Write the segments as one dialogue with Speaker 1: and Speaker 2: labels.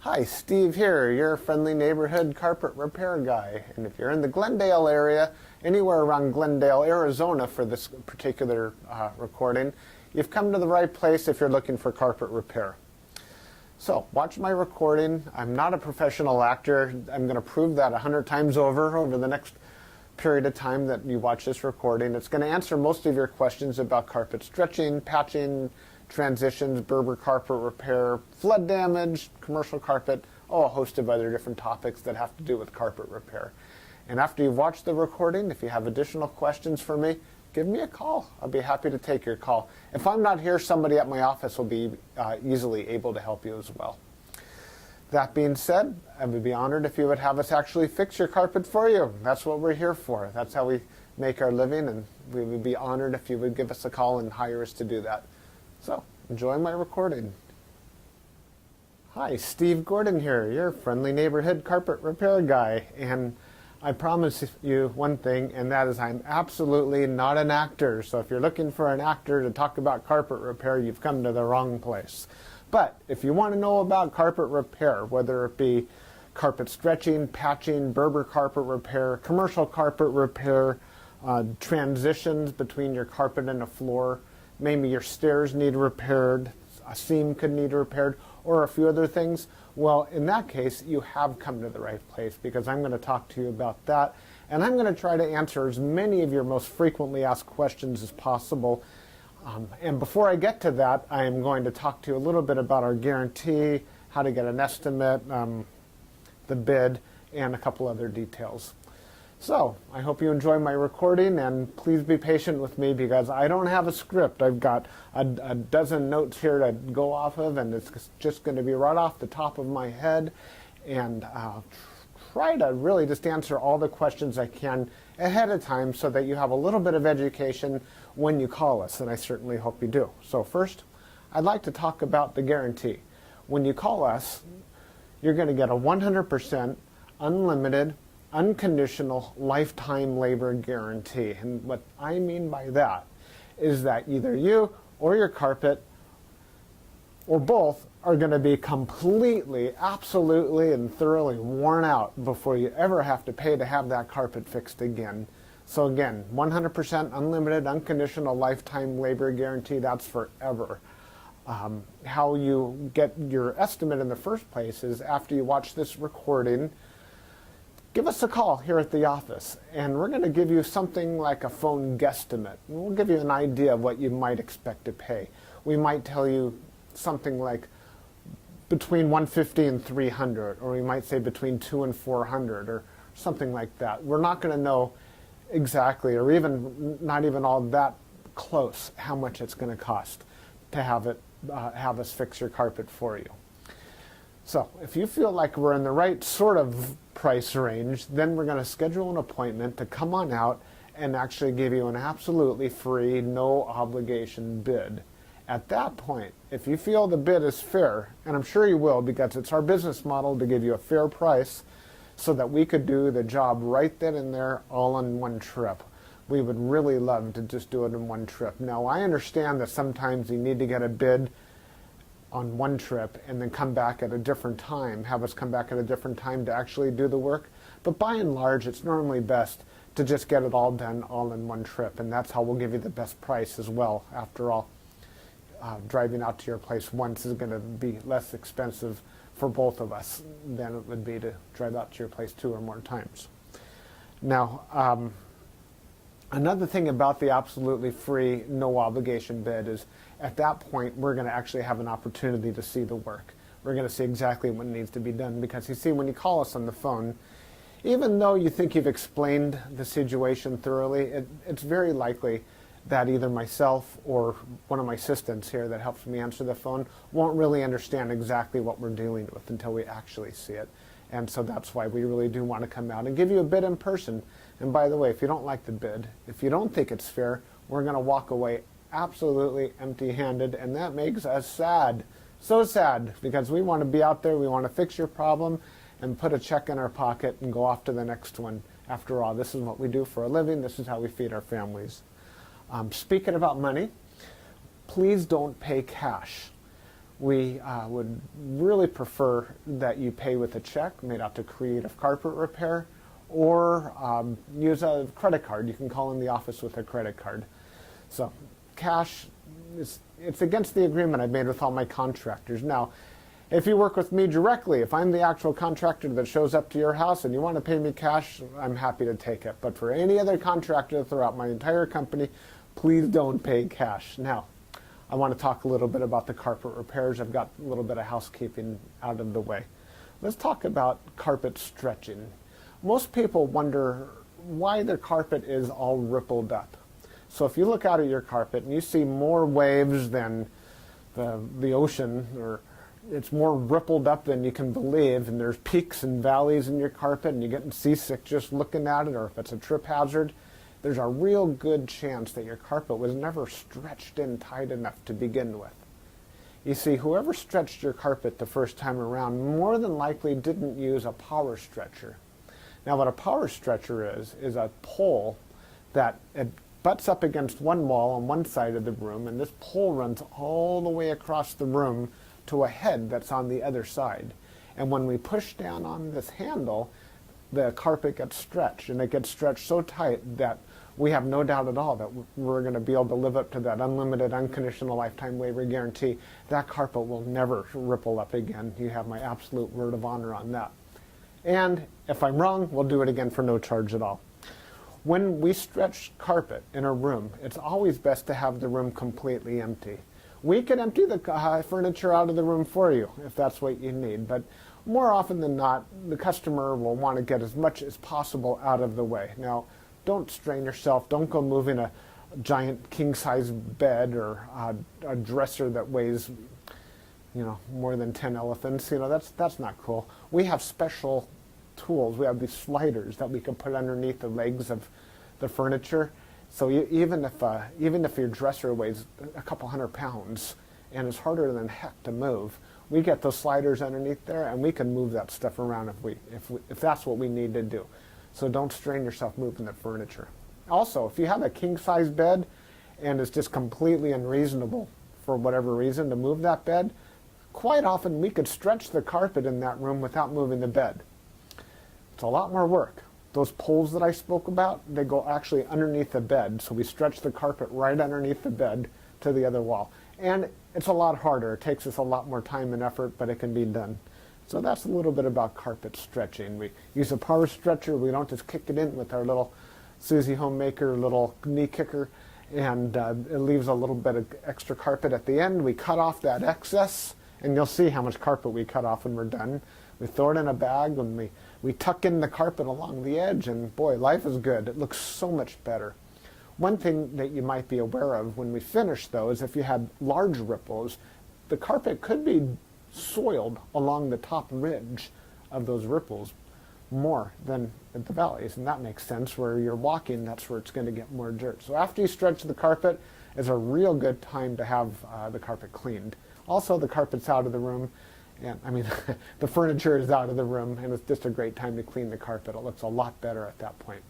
Speaker 1: Hi, Steve here, your friendly neighborhood carpet repair guy. And if you're in the Glendale area, anywhere around Glendale, Arizona for this particular recording, you've come to the right place if you're looking for carpet repair. So, watch my recording. I'm not a professional actor. I'm going to prove that 100 times over the next period of time that you watch this recording. It's going to answer most of your questions about carpet stretching, patching, transitions, Berber carpet repair, flood damage, commercial carpet, a host of other different topics that have to do with carpet repair. And after you've watched the recording, if you have additional questions for me, give me a call. I'll be happy to take your call. If I'm not here, somebody at my office will be easily able to help you as well. That being said, I would be honored if you would have us actually fix your carpet for you. That's what we're here for. That's how we make our living, and we would be honored if you would give us a call and hire us to do that. So, enjoy my recording. Hi, Steve Gordon here, your friendly neighborhood carpet repair guy. And I promise you one thing, and that is I'm absolutely not an actor. So if you're looking for an actor to talk about carpet repair, you've come to the wrong place. But if you want to know about carpet repair, whether it be carpet stretching, patching, Berber carpet repair, commercial carpet repair, transitions between your carpet and a floor, maybe your stairs need repaired, a seam could need repaired, or a few other things, well, in that case, you have come to the right place, because I'm going to talk to you about that, and I'm going to try to answer as many of your most frequently asked questions as possible. And before I get to that, I am going to talk to you a little bit about our guarantee, how to get an estimate, the bid, and a couple other details. So, I hope you enjoy my recording, and please be patient with me because I don't have a script. I've got a dozen notes here to go off of, and it's just going to be right off the top of my head, and I'll try to really just answer all the questions I can ahead of time so that you have a little bit of education when you call us, and I certainly hope you do. So first, I'd like to talk about the guarantee. When you call us, you're going to get a 100% unlimited unconditional lifetime labor guarantee. And what I mean by that is that either you or your carpet or both are going to be completely, absolutely, and thoroughly worn out before you ever have to pay to have that carpet fixed again. So again, 100% unlimited unconditional lifetime labor guarantee, that's forever. How you get your estimate in the first place is after you watch this recording, give us a call here at the office, and we're going to give you something like a phone guesstimate. We'll give you an idea of what you might expect to pay. We might tell you something like between $150 and $300, or we might say between $200 and $400, or something like that. We're not going to know exactly, or even not even all that close, how much it's going to cost to have us fix your carpet for you. So, if you feel like we're in the right sort of price range, then we're going to schedule an appointment to come on out and actually give you an absolutely free, no obligation bid. At that point, if you feel the bid is fair, and I'm sure you will because it's our business model to give you a fair price so that we could do the job right then and there all in one trip. We would really love to just do it in one trip. Now, I understand that sometimes you need to get a bid on one trip and then come back at a different time, have us come back at a different time to actually do the work. But by and large, it's normally best to just get it all done all in one trip, and that's how we'll give you the best price as well. After all, driving out to your place once is going to be less expensive for both of us than it would be to drive out to your place 2 or more times. Now, another thing about the absolutely free, no obligation bid is at that point we're going to actually have an opportunity to see the work. We're going to see exactly what needs to be done because you see, when you call us on the phone, even though you think you've explained the situation thoroughly, it's very likely that either myself or one of my assistants here that helps me answer the phone won't really understand exactly what we're dealing with until we actually see it. And so that's why we really do want to come out and give you a bid in person. And by the way, if you don't like the bid, if you don't think it's fair, we're going to walk away absolutely empty-handed, and that makes us sad. So sad, because we want to be out there, we want to fix your problem, and put a check in our pocket and go off to the next one. After all, this is what we do for a living. This is how we feed our families. Speaking about money, please don't pay cash. We would really prefer that you pay with a check made out to Creative Carpet Repair, or use a credit card. You can call in the office with a credit card. So cash, it's against the agreement I've made with all my contractors. Now, if you work with me directly, if I'm the actual contractor that shows up to your house and you want to pay me cash, I'm happy to take it. But for any other contractor throughout my entire company, please don't pay cash. Now, I want to talk a little bit about the carpet repairs. I've got a little bit of housekeeping out of the way. Let's talk about carpet stretching. Most people wonder why their carpet is all rippled up. So if you look out at your carpet and you see more waves than the ocean, or it's more rippled up than you can believe, and there's peaks and valleys in your carpet and you're getting seasick just looking at it, or if it's a trip hazard, there's a real good chance that your carpet was never stretched in tight enough to begin with. You see, whoever stretched your carpet the first time around more than likely didn't use a power stretcher. Now, what a power stretcher is a pole that it butts up against one wall on one side of the room, and this pole runs all the way across the room to a head that's on the other side. And when we push down on this handle, the carpet gets stretched, and it gets stretched so tight that we have no doubt at all that we're going to be able to live up to that unlimited, unconditional lifetime waiver guarantee. That carpet will never ripple up again. You have my absolute word of honor on that. And if I'm wrong, we'll do it again for no charge at all. When we stretch carpet in a room, it's always best to have the room completely empty. We can empty the furniture out of the room for you if that's what you need, but more often than not, the customer will want to get as much as possible out of the way. Now, don't strain yourself. Don't go moving a giant king-size bed or a dresser that weighs, more than 10 elephants. That's not cool. We have special tools. We have these sliders that we can put underneath the legs of the furniture. So even if your dresser weighs a couple hundred pounds and is harder than heck to move, we get those sliders underneath there, and we can move that stuff around if that's what we need to do. So don't strain yourself moving the furniture. Also, if you have a king-size bed and it's just completely unreasonable for whatever reason to move that bed, quite often we could stretch the carpet in that room without moving the bed. It's a lot more work. Those poles that I spoke about, they go actually underneath the bed, so we stretch the carpet right underneath the bed to the other wall. And it's a lot harder. It takes us a lot more time and effort, but it can be done. So that's a little bit about carpet stretching. We use a power stretcher. We don't just kick it in with our little Susie Homemaker little knee kicker, and it leaves a little bit of extra carpet at the end. We cut off that excess, and you'll see how much carpet we cut off when we're done. We throw it in a bag, and we tuck in the carpet along the edge, and boy, life is good. It looks so much better. One thing that you might be aware of when we finish, though, is if you had large ripples, the carpet could be soiled along the top ridge of those ripples more than at the valleys, and that makes sense. Where you're walking, that's where it's going to get more dirt. So after you stretch the carpet is a real good time to have the carpet cleaned. Also, the carpet's out of the room, and the furniture is out of the room, and it's just a great time to clean the carpet. It looks a lot better at that point.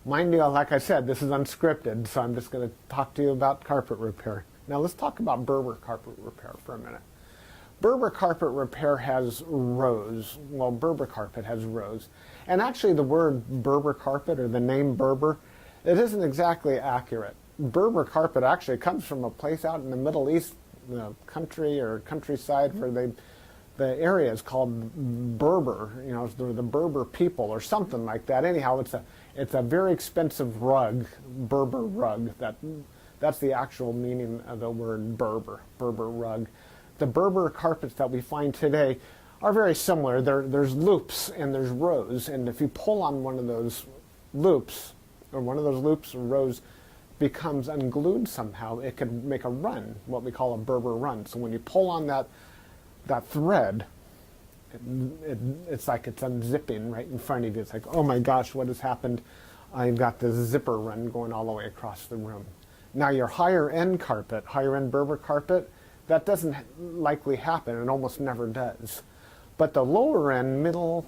Speaker 1: Mind you, like I said, this is unscripted, so I'm just going to talk to you about carpet repair. Now let's talk about Berber carpet repair for a minute. Berber carpet repair has rows. Well, Berber carpet has rows. And actually the word Berber carpet, or the name Berber, it isn't exactly accurate. Berber carpet actually comes from a place out in the Middle East, country or countryside, where the area is called Berber, the Berber people or something like that. Anyhow, it's a very expensive rug, Berber rug. That's the actual meaning of the word Berber rug. The Berber carpets that we find today are very similar. There's loops and there's rows, and if you pull on one of those loops, or rows becomes unglued somehow, it could make a run, what we call a Berber run. So when you pull on that thread, it's like it's unzipping right in front of you. It's like, oh my gosh, what has happened? I've got this zipper run going all the way across the room. Now your higher end Berber carpet, that doesn't likely happen. It almost never does. But the lower end, middle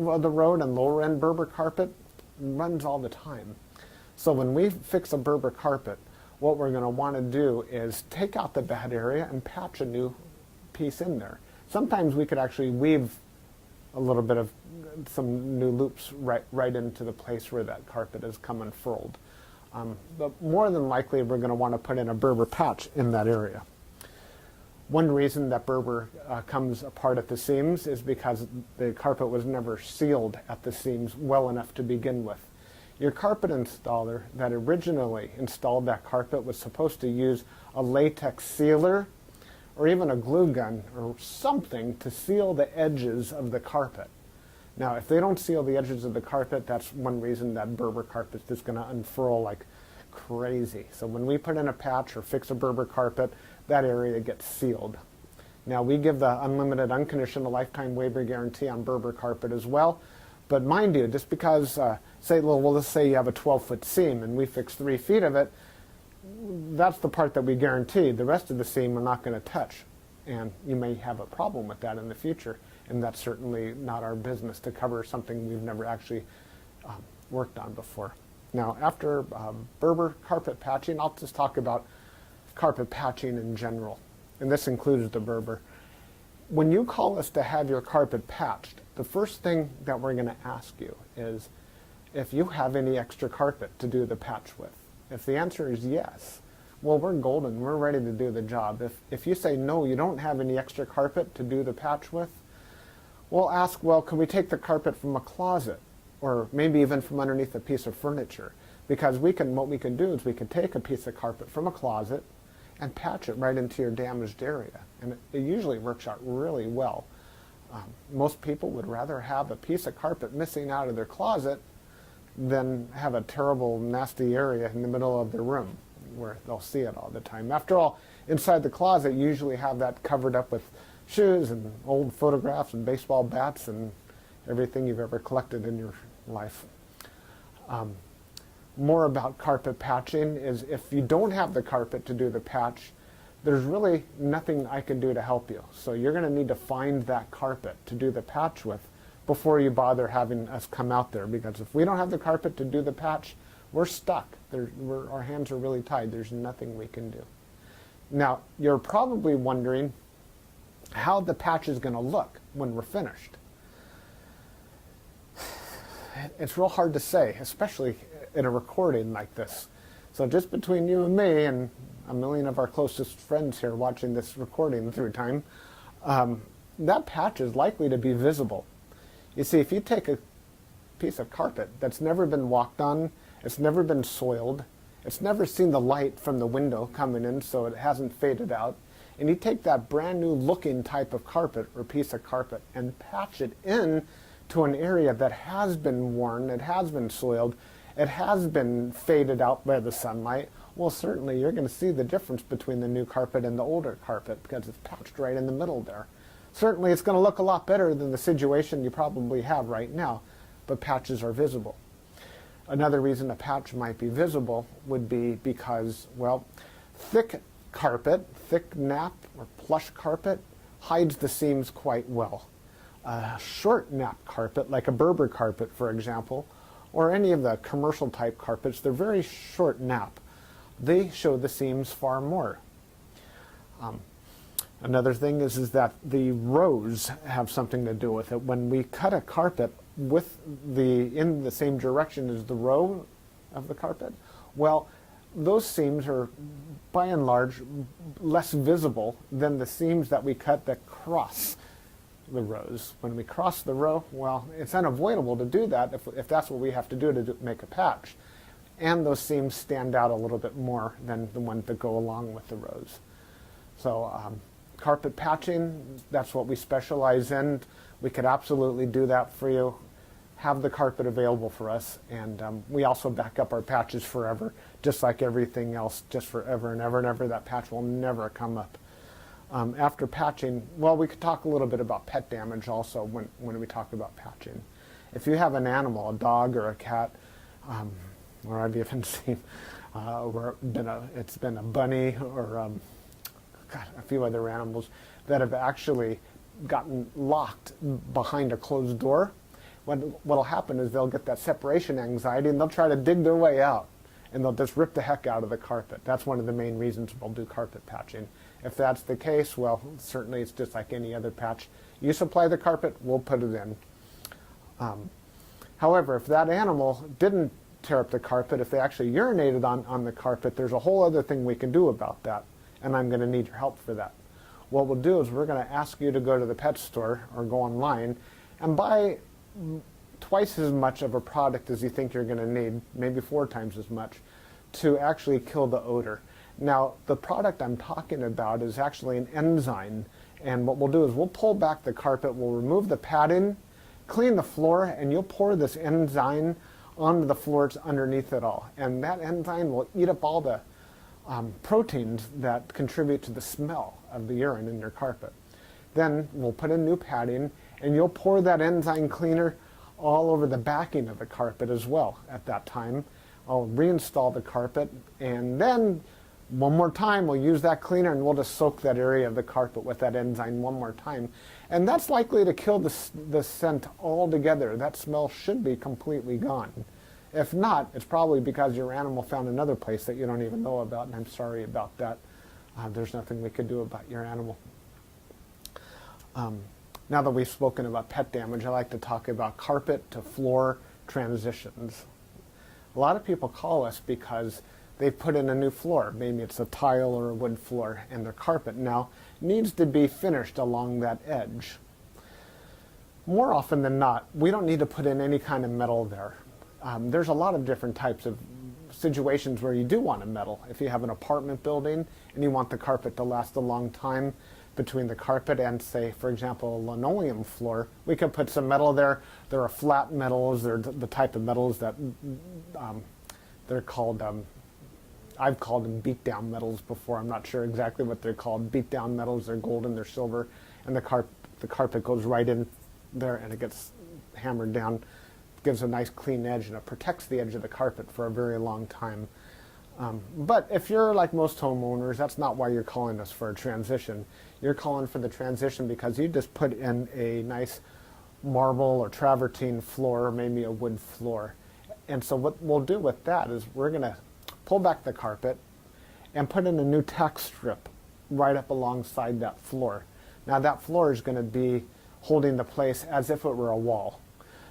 Speaker 1: of the road and lower end Berber carpet runs all the time. So when we fix a Berber carpet, what we're going to want to do is take out the bad area and patch a new piece in there. Sometimes we could actually weave a little bit of some new loops right into the place where that carpet has come unfurled. But more than likely, we're going to want to put in a Berber patch in that area. One reason that Berber comes apart at the seams is because the carpet was never sealed at the seams well enough to begin with. Your carpet installer that originally installed that carpet was supposed to use a latex sealer or even a glue gun or something to seal the edges of the carpet. Now, if they don't seal the edges of the carpet, that's one reason that Berber carpet is just going to unfurl like crazy. So when we put in a patch or fix a Berber carpet, that area gets sealed. Now, we give the unlimited, unconditional lifetime waiver guarantee on Berber carpet as well. But mind you, just because, let's say you have a 12-foot seam and we fix 3 feet of it, that's the part that we guarantee. The rest of the seam we're not going to touch. And you may have a problem with that in the future. And that's certainly not our business to cover something we've never actually worked on before. Now, after Berber carpet patching, I'll just talk about carpet patching in general. And this includes the Berber. When you call us to have your carpet patched, the first thing that we're going to ask you is if you have any extra carpet to do the patch with. If the answer is yes, well, we're golden. We're ready to do the job. If you say no, you don't have any extra carpet to do the patch with, we'll ask, well, can we take the carpet from a closet or maybe even from underneath a piece of furniture? Because what we can do is we can take a piece of carpet from a closet and patch it right into your damaged area. And it usually works out really well. Most people would rather have a piece of carpet missing out of their closet than have a terrible, nasty area in the middle of their room where they'll see it all the time. After all, inside the closet, you usually have that covered up with shoes and old photographs and baseball bats and everything you've ever collected in your life. More about carpet patching is if you don't have the carpet to do the patch, there's really nothing I can do to help you. So you're going to need to find that carpet to do the patch with before you bother having us come out there. Because if we don't have the carpet to do the patch, we're stuck. Our hands are really tied. There's nothing we can do. Now, you're probably wondering how the patch is going to look when we're finished. It's real hard to say, especially in a recording like this. So just between you and me and a million of our closest friends here watching this recording through time, that patch is likely to be visible. You see, if you take a piece of carpet that's never been walked on, it's never been soiled, it's never seen the light from the window coming in so it hasn't faded out, and you take that brand new looking type of carpet or piece of carpet and patch it in to an area that has been worn, it has been soiled, it has been faded out by the sunlight, well, certainly you're going to see the difference between the new carpet and the older carpet because it's patched right in the middle there. Certainly it's going to look a lot better than the situation you probably have right now, but patches are visible. Another reason a patch might be visible would be because, well, thick carpet, thick nap or plush carpet hides the seams quite well. A short nap carpet, like a Berber carpet, for example, or any of the commercial type carpets, they're very short nap. They show the seams far more. Another thing is that the rows have something to do with it. When we cut a carpet in the same direction as the row of the carpet, well, those seams are by and large less visible than the seams that we cut that cross the rows. When we cross the row, well, it's unavoidable to do that if that's what we have to do to make a patch. And those seams stand out a little bit more than the ones that go along with the rows. So carpet patching, that's what we specialize in. We could absolutely do that for you. Have the carpet available for us, and we also back up our patches forever, just like everything else, just forever and ever and ever. That patch will never come up. After patching, well, we could talk a little bit about pet damage also when we talk about patching. If you have an animal, a dog or a cat, or I've even seen where it's been a bunny or a few other animals that have actually gotten locked behind a closed door. What'll happen is they'll get that separation anxiety and they'll try to dig their way out. and they'll just rip the heck out of the carpet. That's one of the main reasons we'll do carpet patching. If that's the case, well, certainly it's just like any other patch. You supply the carpet, we'll put it in. However, if that animal didn't tear up the carpet, if they actually urinated on the carpet, there's a whole other thing we can do about that, and I'm going to need your help for that. What we'll do is we're going to ask you to go to the pet store or go online and buy twice as much of a product as you think you're going to need, maybe 4 times as much, to actually kill the odor. Now, the product I'm talking about is actually an enzyme, and what we'll do is we'll pull back the carpet, we'll remove the padding, clean the floor, and you'll pour this enzyme onto the floors underneath it all. And that enzyme will eat up all the proteins that contribute to the smell of the urine in your carpet. Then we'll put in new padding, and you'll pour that enzyme cleaner all over the backing of the carpet as well at that time. I'll reinstall the carpet, and then one more time we'll use that cleaner and we'll just soak that area of the carpet with that enzyme one more time. And that's likely to kill the scent altogether. That smell should be completely gone. If not, it's probably because your animal found another place that you don't even know about, and I'm sorry about that. There's nothing we could do about your animal. Now that we've spoken about pet damage, I like to talk about carpet to floor transitions. A lot of people call us because they've put in a new floor. Maybe it's a tile or a wood floor, and their carpet now needs to be finished along that edge. More often than not, we don't need to put in any kind of metal there. There's a lot of different types of situations where you do want a metal. If you have an apartment building and you want the carpet to last a long time between the carpet and, say, for example, a linoleum floor, we could put some metal there. There are flat metals. They're the type of metals that they're called, I've called them beat-down metals before. I'm not sure exactly what they're called. Beat-down metals, they're golden, they're silver, and the carpet goes right in there and it gets hammered down. Gives a nice clean edge, and it protects the edge of the carpet for a very long time. But if you're like most homeowners, that's not why you're calling us for a transition. You're calling for the transition because you just put in a nice marble or travertine floor, or maybe a wood floor. And so what we'll do with that is we're going to pull back the carpet and put in a new tack strip right up alongside that floor. Now that floor is going to be holding the place as if it were a wall.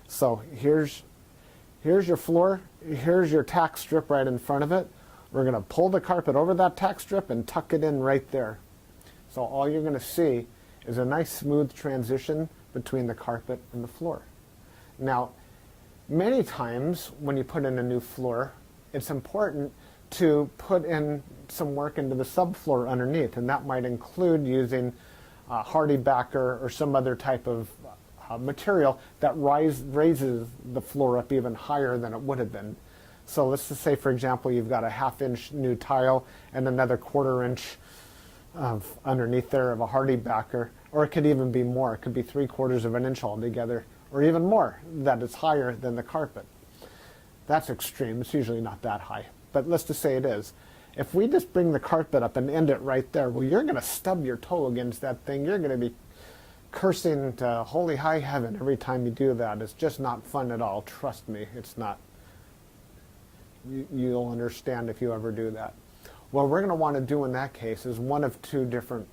Speaker 1: So here's your floor, here's your tack strip right in front of it. We're going to pull the carpet over that tack strip and tuck it in right there. So all you're going to see is a nice smooth transition between the carpet and the floor. Now, many times when you put in a new floor, it's important to put in some work into the subfloor underneath, and that might include using hardy backer or some other type of material that raises the floor up even higher than it would have been. So let's just say, for example, you've got a 1/2 inch new tile and another 1/4 inch of underneath there of a hardy backer, or it could even be more. It could be 3/4 of an inch altogether, or even more, that is higher than the carpet. That's extreme. It's usually not that high, but let's just say it is. If we just bring the carpet up and end it right there, well, you're going to stub your toe against that thing. You're going to be cursing to holy high heaven every time you do that. It's just not fun at all. Trust me, it's not. You'll understand if you ever do that. What we're going to want to do in that case is one of 2 different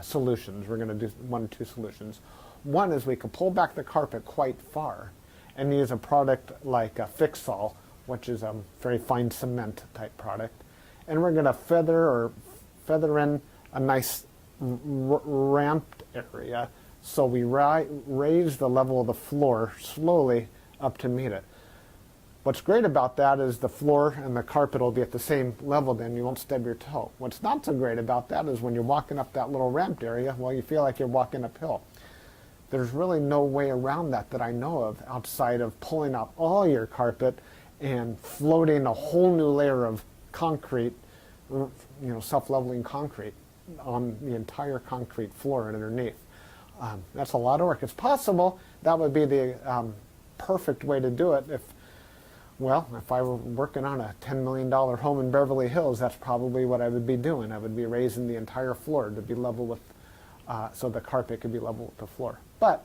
Speaker 1: solutions. We're going to do 1 of 2 solutions. One is we can pull back the carpet quite far and use a product like a Fix-All, which is a very fine cement type product. And we're going to feather in a nice ramped area, so we raise the level of the floor slowly up to meet it. What's great about that is the floor and the carpet will be at the same level, then you won't stub your toe. What's not so great about that is when you're walking up that little ramped area, well, you feel like you're walking uphill. There's really no way around that I know of outside of pulling out all your carpet and floating a whole new layer of concrete, self-leveling concrete on the entire concrete floor and underneath. That's a lot of work. It's possible that would be the perfect way to do it if I were working on a $10 million home in Beverly Hills, that's probably what I would be doing. I would be raising the entire floor to be level with, so the carpet could be level with the floor. But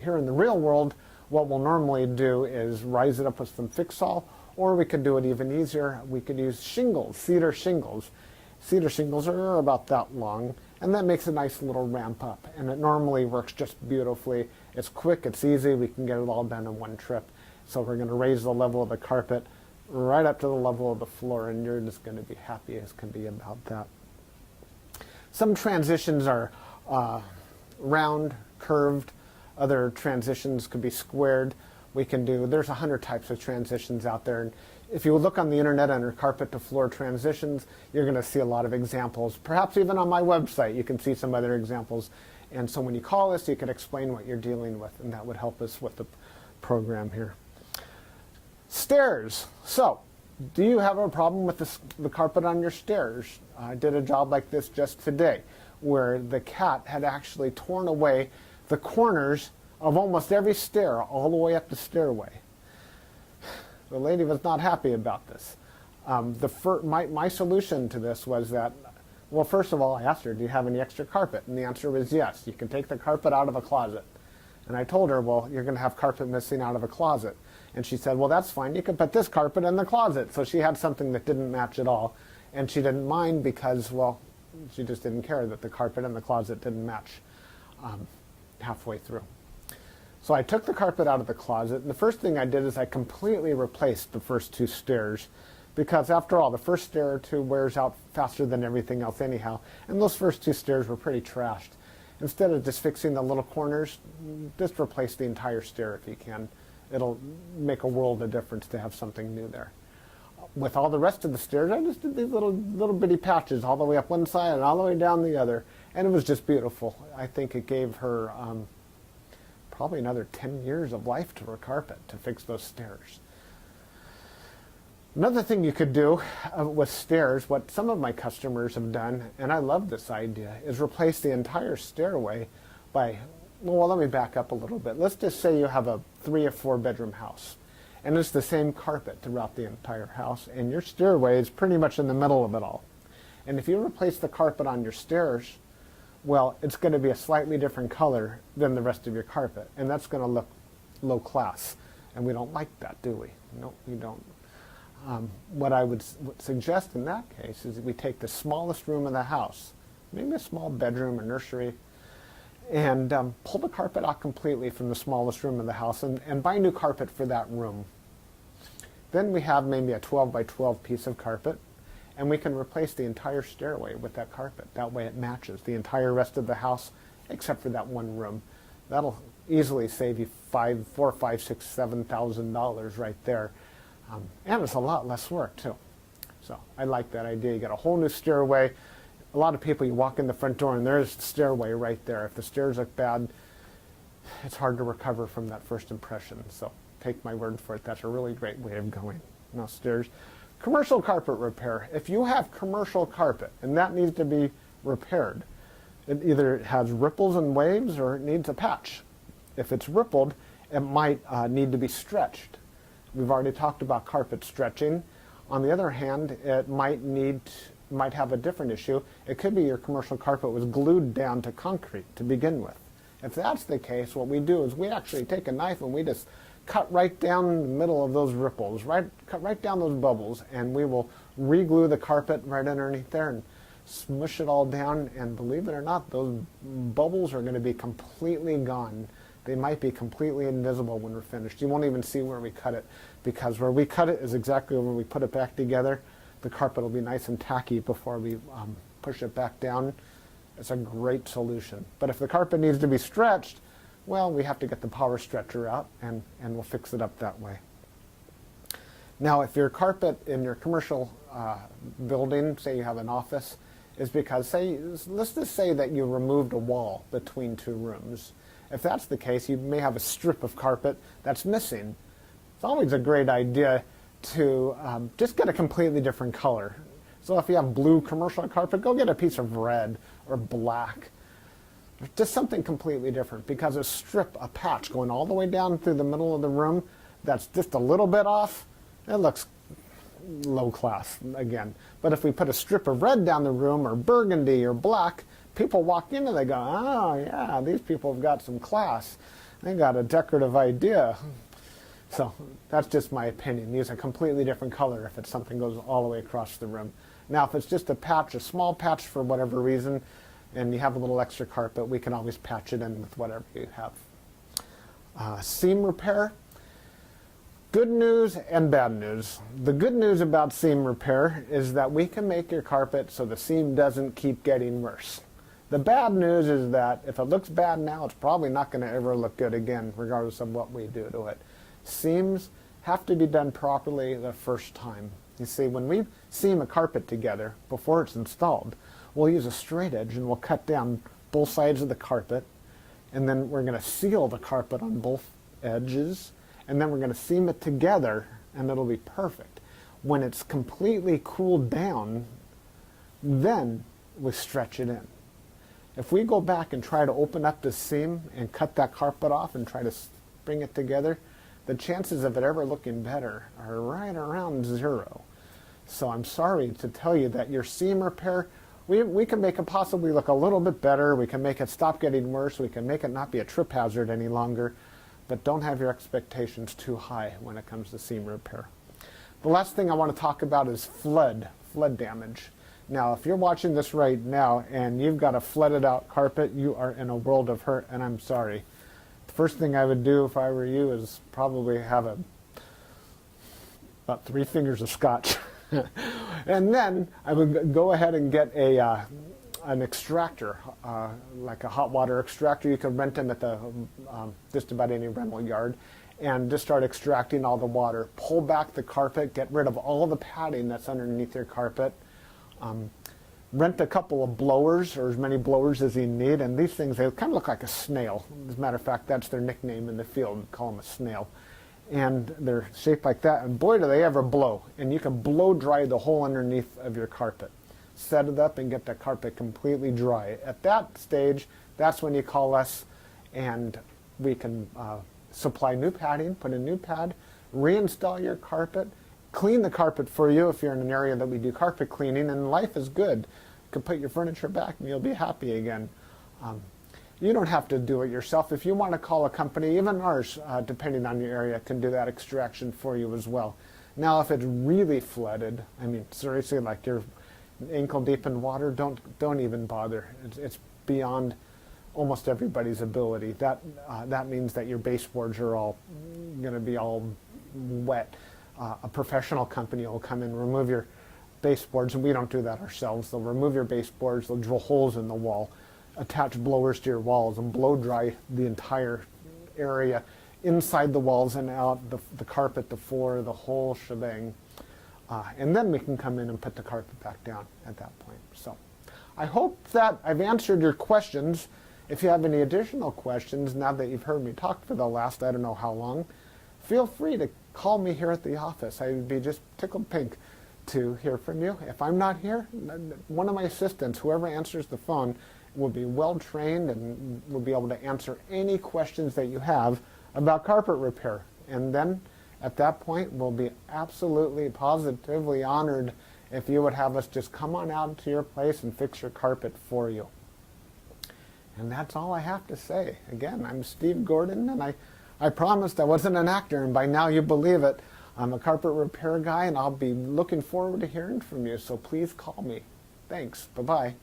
Speaker 1: here in the real world, what we'll normally do is rise it up with some Fix-All, Or we could do it even easier. We could use shingles, cedar shingles. Cedar shingles are about that long, and that makes a nice little ramp up. And it normally works just beautifully. It's quick, it's easy, we can get it all done in one trip. So we're going to raise the level of the carpet right up to the level of the floor, and you're just going to be happy as can be about that. Some transitions are round, curved. Other transitions could be squared. There's 100 types of transitions out there. And if you look on the internet under carpet to floor transitions, you're going to see a lot of examples. Perhaps even on my website, you can see some other examples. And so when you call us, you can explain what you're dealing with, and that would help us with the program here. Stairs. So, do you have a problem with the carpet on your stairs? I did a job like this just today, where the cat had actually torn away the corners of almost every stair all the way up the stairway. The lady was not happy about this. My solution to this was that, well, first of all, I asked her, do you have any extra carpet? And the answer was yes. You can take the carpet out of a closet. And I told her, well, you're going to have carpet missing out of a closet. And she said, well, that's fine. You can put this carpet in the closet. So she had something that didn't match at all. And she didn't mind because, well, she just didn't care that the carpet in the closet didn't match halfway through. So I took the carpet out of the closet, and the first thing I did is I completely replaced the first two stairs, because after all, the first stair or two wears out faster than everything else anyhow, and those first two stairs were pretty trashed. Instead of just fixing the little corners, just replace the entire stair if you can. It'll make a world of difference to have something new there. With all the rest of the stairs, I just did these little bitty patches all the way up one side and all the way down the other, and it was just beautiful. I think it gave her probably another 10 years of life to her carpet to fix those stairs. Another thing you could do with stairs, what some of my customers have done, and I love this idea, is replace the entire stairway by, well, let me back up a little bit. Let's just say you have a 3 or 4 bedroom house, and it's the same carpet throughout the entire house, and your stairway is pretty much in the middle of it all. And if you replace the carpet on your stairs, well, it's going to be a slightly different color than the rest of your carpet, and that's going to look low class, and we don't like that, do we? No, we don't. What I would suggest in that case is that we take the smallest room of the house, maybe a small bedroom or nursery, and pull the carpet out completely from the smallest room of the house and buy new carpet for that room. Then we have maybe a 12 by 12 piece of carpet, and we can replace the entire stairway with that carpet. That way it matches the entire rest of the house except for that one room. That'll easily save you $4,000, $5,000, $6,000, $7,000 right there. And it's a lot less work too. So I like that idea. You got a whole new stairway. A lot of people, you walk in the front door and there's the stairway right there. If the stairs look bad, it's hard to recover from that first impression. So take my word for it. That's a really great way of going. Now stairs. Commercial carpet repair. If you have commercial carpet and that needs to be repaired, it either has ripples and waves or it needs a patch. If it's rippled, it might need to be stretched. We've already talked about carpet stretching. On the other hand, it might have a different issue. It could be your commercial carpet was glued down to concrete to begin with. If that's the case, what we do is we actually take a knife and we just cut right down the middle of those ripples, cut right down those bubbles, and we will re-glue the carpet right underneath there and smush it all down, and believe it or not, those bubbles are going to be completely gone. They might be completely invisible when we're finished. You won't even see where we cut it, because where we cut it is exactly where we put it back together. The carpet will be nice and tacky before we push it back down. It's a great solution. But if the carpet needs to be stretched, well, we have to get the power stretcher out, and we'll fix it up that way. Now, if your carpet in your commercial building, say you have an office, is because, let's just say that you removed a wall between two rooms. If that's the case, you may have a strip of carpet that's missing. It's always a great idea to just get a completely different color. So if you have blue commercial carpet, go get a piece of red or black. Just something completely different, because a patch going all the way down through the middle of the room that's just a little bit off, it looks low class again. But if we put a strip of red down the room, or burgundy or black, people walk in and they go, oh yeah, these people have got some class. They got a decorative idea. So that's just my opinion. Use a completely different color if it's something goes all the way across the room. Now, if it's just a patch, a small patch for whatever reason, and you have a little extra carpet, we can always patch it in with whatever you have. Seam repair. Good news and bad news. The good news about seam repair is that we can make your carpet so the seam doesn't keep getting worse. The bad news is that if it looks bad now, it's probably not going to ever look good again, regardless of what we do to it. Seams have to be done properly the first time. You see, when we seam a carpet together before it's installed, we'll use a straight edge and we'll cut down both sides of the carpet, and then we're going to seal the carpet on both edges, and then we're going to seam it together, and it'll be perfect. When it's completely cooled down, then we stretch it in. If we go back and try to open up the seam and cut that carpet off and try to bring it together, the chances of it ever looking better are right around 0. So I'm sorry to tell you that your seam repair, we can make it possibly look a little bit better. We can make it stop getting worse. We can make it not be a trip hazard any longer. But don't have your expectations too high when it comes to seam repair. The last thing I want to talk about is flood damage. Now, if you're watching this right now and you've got a flooded out carpet, you are in a world of hurt, and I'm sorry. The first thing I would do if I were you is probably have about 3 fingers of scotch. And then I would go ahead and get an extractor, like a hot water extractor. You can rent them at the just about any rental yard, and just start extracting all the water. Pull back the carpet, get rid of all the padding that's underneath your carpet. Rent a couple of blowers, or as many blowers as you need, and these things, they kind of look like a snail. As a matter of fact, that's their nickname in the field. We call them a snail. And they're shaped like that, and boy, do they ever blow. And you can blow dry the whole underneath of your carpet. Set it up and get the carpet completely dry. At that stage, that's when you call us, and we can supply new padding, put a new pad, reinstall your carpet, clean the carpet for you if you're in an area that we do carpet cleaning, and life is good. You can put your furniture back and you'll be happy again. You don't have to do it yourself. If you want to call a company, even ours, depending on your area, can do that extraction for you as well. Now, if it's really flooded, I mean, seriously, like you're ankle deep in water, don't even bother. It's beyond almost everybody's ability. That means that your baseboards are all going to be all wet. A professional company will come and remove your baseboards, and we don't do that ourselves. They'll remove your baseboards, they'll drill holes in the wall, attach blowers to your walls, and blow dry the entire area, inside the walls and out, the carpet, the floor, the whole shebang. And then we can come in and put the carpet back down at that point. So I hope that I've answered your questions. If you have any additional questions, now that you've heard me talk for the last, I don't know how long, feel free to call me here at the office. I would be just tickled pink to hear from you. If I'm not here, one of my assistants, whoever answers the phone, will be well trained and will be able to answer any questions that you have about carpet repair. And then at that point, we'll be absolutely positively honored if you would have us just come on out to your place and fix your carpet for you. And that's all I have to say. Again, I'm Steve Gordon, and I promised I wasn't an actor, and by now you believe it. I'm a carpet repair guy, and I'll be looking forward to hearing from you, so please call me. Thanks. Bye-bye.